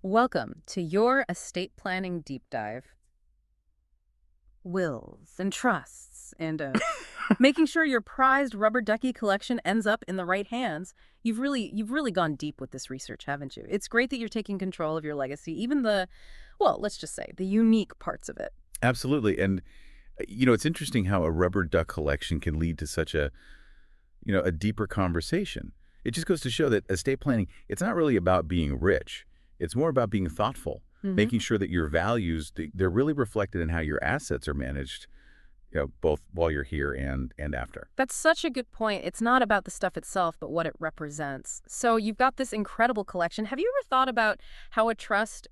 Welcome to your estate planning deep dive. Wills and trusts and making sure your prized rubber ducky collection ends up in the right hands. You've really gone deep with this research, haven't you? It's great that you're taking control of your legacy, even well, let's just say the unique parts of it. Absolutely. And, it's interesting how a rubber duck collection can lead to such a deeper conversation. It just goes to show that estate planning, it's not really about being rich. It's more about being thoughtful, hmm making sure that your values, they're really reflected in how your assets are managed, both while you're here and after. That's such a good point. It's not about the stuff itself, but what it represents. So you've got this incredible collection. Have you ever thought about how a trust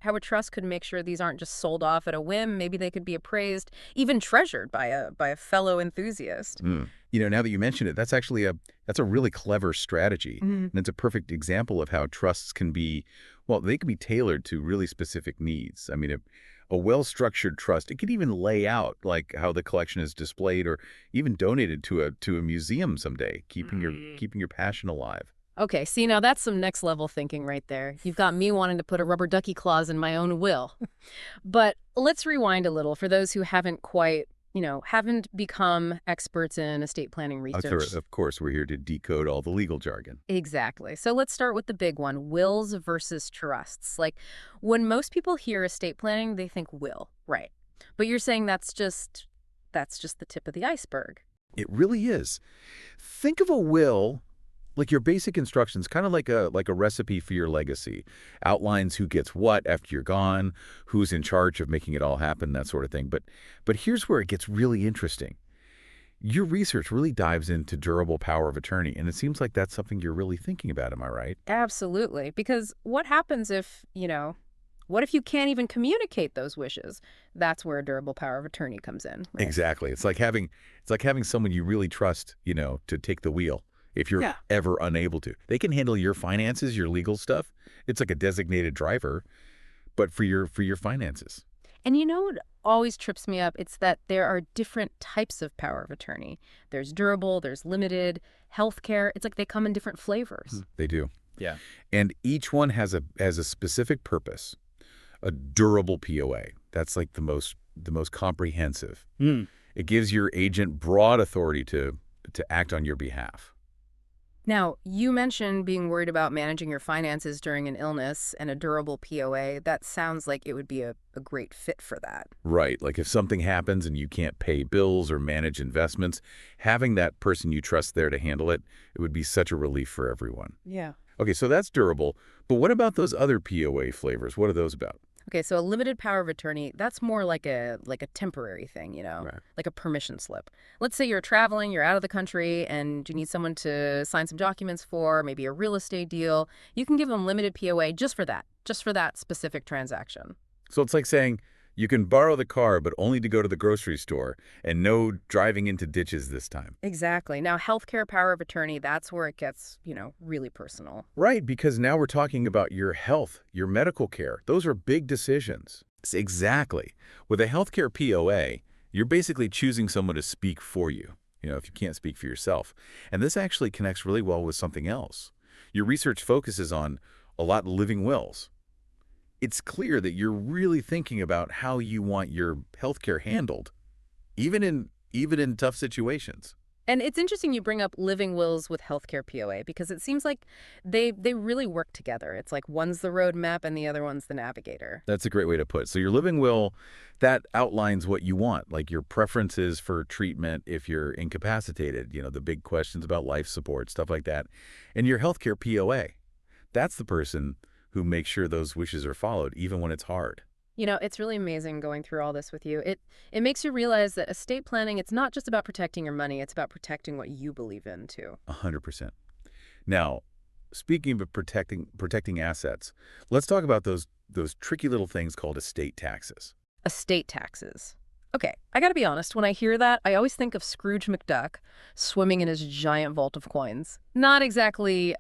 could make sure these aren't just sold off at a whim? Maybe they could be appraised, even treasured by a fellow enthusiast. Mm. Now that you mention it, that's a really clever strategy. Mhm. And it's a perfect example of how trusts can be, well, they can be tailored to really specific needs. I mean, a well-structured trust, it could even lay out like how the collection is displayed or even donated to a museum someday, keeping your passion alive. Okay, see, now that's some next level thinking right there. You've got me wanting to put a rubber ducky clause in my own will. But let's rewind a little for those who haven't become experts in estate planning research. Of course, we're here to decode all the legal jargon. Exactly. So let's start with the big one, wills versus trusts. Like when most people hear estate planning, they think will, right? But you're saying that's just the tip of the iceberg. It really is. Think of a will like your basic instructions, kind of like a recipe for your legacy. Outlines who gets what after you're gone, who's in charge of making it all happen, that sort of thing. But here's where it gets really interesting. Your research really dives into durable power of attorney, and it seems like that's something you're really thinking about, am I right? Absolutely. Because what happens if you can't even communicate those wishes? That's where a durable power of attorney comes in, right? Exactly. It's like having someone you really trust, to take the wheel if you're Yeah. ever unable to. They can handle your finances, your legal stuff. It's like a designated driver, but for your finances. And you know what always trips me up? It's that there are different types of power of attorney. There's durable, there's limited, healthcare. It's like they come in different flavors. They do. Yeah. And each one has a specific purpose. A durable POA. That's like the most comprehensive. Hmm. It gives your agent broad authority to act on your behalf. Now, you mentioned being worried about managing your finances during an illness and a durable POA. That sounds like it would be a great fit for that. Right. Like if something happens and you can't pay bills or manage investments, having that person you trust there to handle it, it would be such a relief for everyone. Yeah. Okay, so that's durable. But what about those other POA flavors? What are those about? Okay, so a limited power of attorney, that's more like a temporary thing, Right. like a permission slip. Let's say you're traveling, you're out of the country, and you need someone to sign some documents for, maybe a real estate deal. You can give them limited POA just for that specific transaction. So it's like saying you can borrow the car, but only to go to the grocery store and no driving into ditches this time. Exactly. Now, healthcare power of attorney, that's where it gets, really personal. Right, because now we're talking about your health, your medical care. Those are big decisions. Exactly. With a healthcare POA, you're basically choosing someone to speak for you, if you can't speak for yourself. And this actually connects really well with something else. Your research focuses on a lot of living wills. It's clear that you're really thinking about how you want your healthcare handled, even in tough situations. And it's interesting you bring up living wills with healthcare POA because it seems like they really work together. It's like one's the roadmap and the other one's the navigator. That's a great way to put it. So your living will, that outlines what you want, like your preferences for treatment if you're incapacitated, the big questions about life support, stuff like that. And your healthcare POA, that's the person who makes sure those wishes are followed, even when it's hard. It's really amazing going through all this with you. It makes you realize that estate planning, it's not just about protecting your money, it's about protecting what you believe in too. 100%. Now, speaking of protecting assets, let's talk about those tricky little things called estate taxes. Estate taxes. Okay, I gotta be honest, when I hear that, I always think of Scrooge McDuck swimming in his giant vault of coins. Not exactly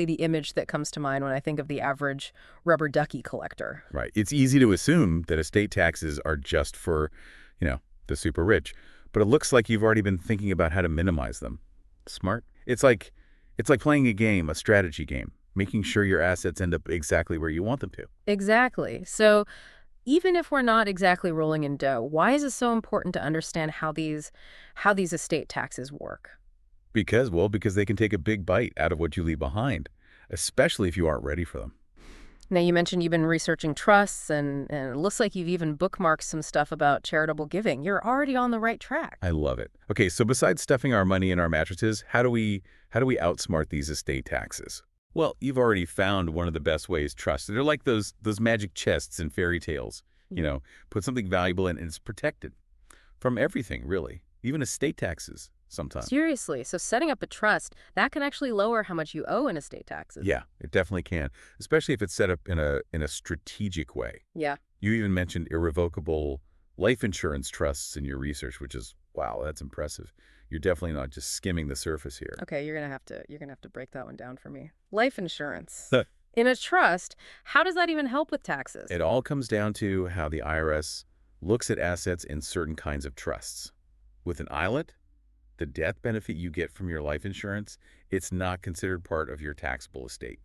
the image that comes to mind when I think of the average rubber ducky collector. Right. It's easy to assume that estate taxes are just for, the super rich, but it looks like you've already been thinking about how to minimize them. Smart. It's like playing a game, a strategy game. making sure your assets end up exactly where you want them to. Exactly. So even if we're not exactly rolling in dough, why is it so important to understand how these estate taxes work? Because they can take a big bite out of what you leave behind, especially if you aren't ready for them. Now, you mentioned you've been researching trusts, and it looks like you've even bookmarked some stuff about charitable giving. You're already on the right track. I love it. Okay, so besides stuffing our money in our mattresses, how do we outsmart these estate taxes? Well, you've already found one of the best ways trusts. They're like those magic chests in fairy tales. You know, put something valuable in and it's protected from everything, really, even estate taxes sometimes. Seriously, so setting up a trust, that can actually lower how much you owe in estate taxes. Yeah, it definitely can, especially if it's set up in a strategic way. Yeah. You even mentioned irrevocable life insurance trusts in your research, which is, wow, that's impressive. You're definitely not just skimming the surface here. Okay, you're gonna have to break that one down for me. Life insurance. In a trust, how does that even help with taxes? It all comes down to how the IRS looks at assets in certain kinds of trusts. With an ILET, the death benefit you get from your life insurance, it's not considered part of your taxable estate.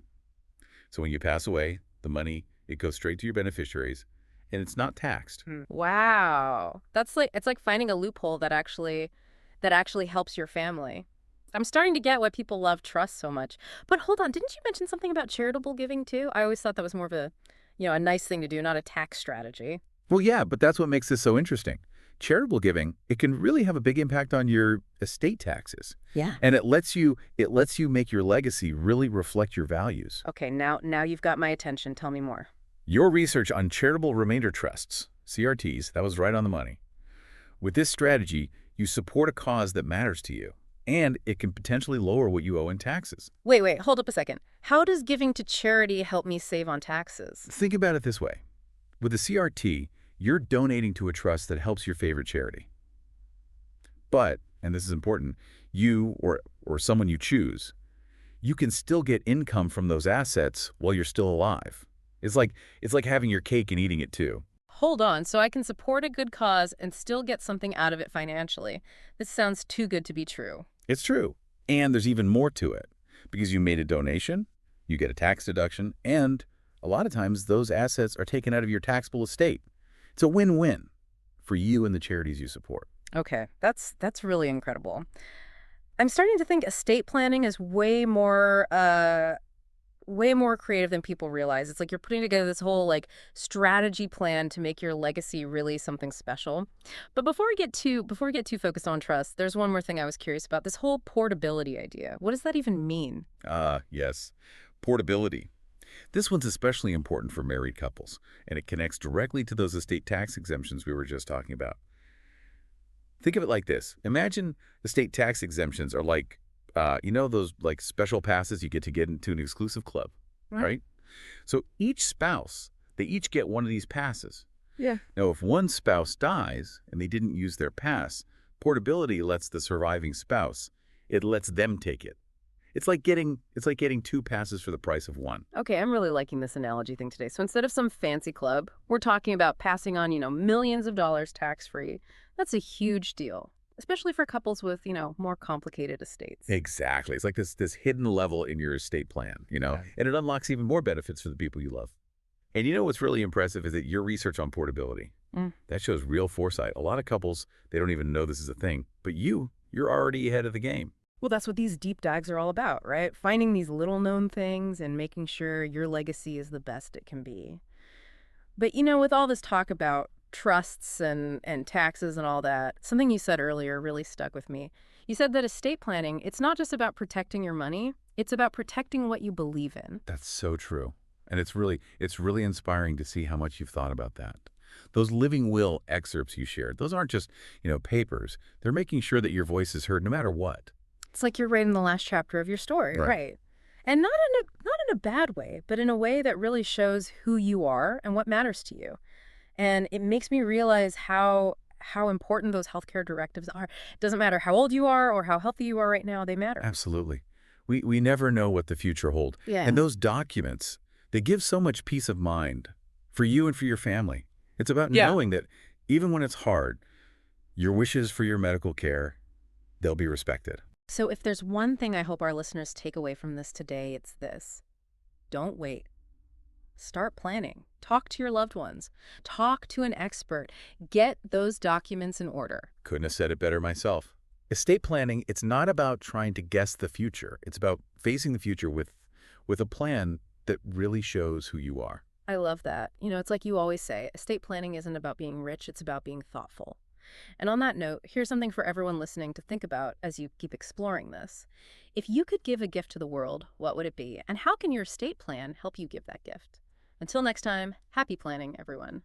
So when you pass away, the money, it goes straight to your beneficiaries, and it's not taxed. Wow. It's like finding a loophole that actually helps your family. I'm starting to get why people love trust so much. But hold on, didn't you mention something about charitable giving too? I always thought that was more of a nice thing to do, not a tax strategy. Well, yeah, but that's what makes this so interesting. Charitable giving, it can really have a big impact on your estate taxes. Yeah. And it lets you make your legacy really reflect your values. Okay, now you've got my attention. Tell me more. Your research on charitable remainder trusts, CRTs, that was right on the money. With this strategy, you support a cause that matters to you, and it can potentially lower what you owe in taxes. Wait, hold up a second. How does giving to charity help me save on taxes? Think about it this way. With a CRT, you're donating to a trust that helps your favorite charity. But, and this is important, you or someone you choose, you can still get income from those assets while you're still alive. It's like having your cake and eating it too. Hold on, so I can support a good cause and still get something out of it financially. This sounds too good to be true. It's true. And there's even more to it. Because you made a donation, you get a tax deduction, and a lot of times those assets are taken out of your taxable estate. It's a win-win for you and the charities you support. Okay, that's really incredible. I'm starting to think estate planning is way more creative than people realize. It's like you're putting together this whole strategy plan to make your legacy really something special. But before we get too focused on trust, there's one more thing I was curious about. This whole portability idea. What does that even mean? Yes. Portability. This one's especially important for married couples, and it connects directly to those estate tax exemptions we were just talking about. Think of it like this. Imagine estate tax exemptions are like, those special passes you get to get into an exclusive club, right? So each spouse, they each get one of these passes. Yeah. Now, if one spouse dies and they didn't use their pass, portability lets the surviving spouse, it lets them take it. It's like getting two passes for the price of one. Okay, I'm really liking this analogy thing today. So instead of some fancy club, we're talking about passing on, millions of dollars tax-free. That's a huge deal, especially for couples with, more complicated estates. Exactly. It's like this hidden level in your estate plan, and it unlocks even more benefits for the people you love. And what's really impressive is that your research on portability, that shows real foresight. A lot of couples, they don't even know this is a thing, but you're already ahead of the game. Well, that's what these deep dives are all about, right? Finding these little-known things and making sure your legacy is the best it can be. But, with all this talk about trusts and taxes and all that, something you said earlier really stuck with me. You said that estate planning, it's not just about protecting your money, it's about protecting what you believe in. That's so true. And it's really inspiring to see how much you've thought about that. Those living will excerpts you shared, those aren't just, papers. They're making sure that your voice is heard no matter what. It's like you're writing the last chapter of your story, right? And not in a bad way, but in a way that really shows who you are and what matters to you. And it makes me realize how important those healthcare directives are. It doesn't matter how old you are or how healthy you are right now, they matter. Absolutely. We never know what the future holds. Yeah. And those documents, they give so much peace of mind for you and for your family. It's about knowing that even when it's hard, your wishes for your medical care, they'll be respected. So if there's one thing I hope our listeners take away from this today, it's this. Don't wait. Start planning. Talk to your loved ones. Talk to an expert. Get those documents in order. Couldn't have said it better myself. Estate planning, it's not about trying to guess the future. It's about facing the future with a plan that really shows who you are. I love that. It's like you always say, estate planning isn't about being rich, it's about being thoughtful. And on that note, here's something for everyone listening to think about as you keep exploring this. If you could give a gift to the world, what would it be? And how can your estate plan help you give that gift? Until next time, happy planning, everyone.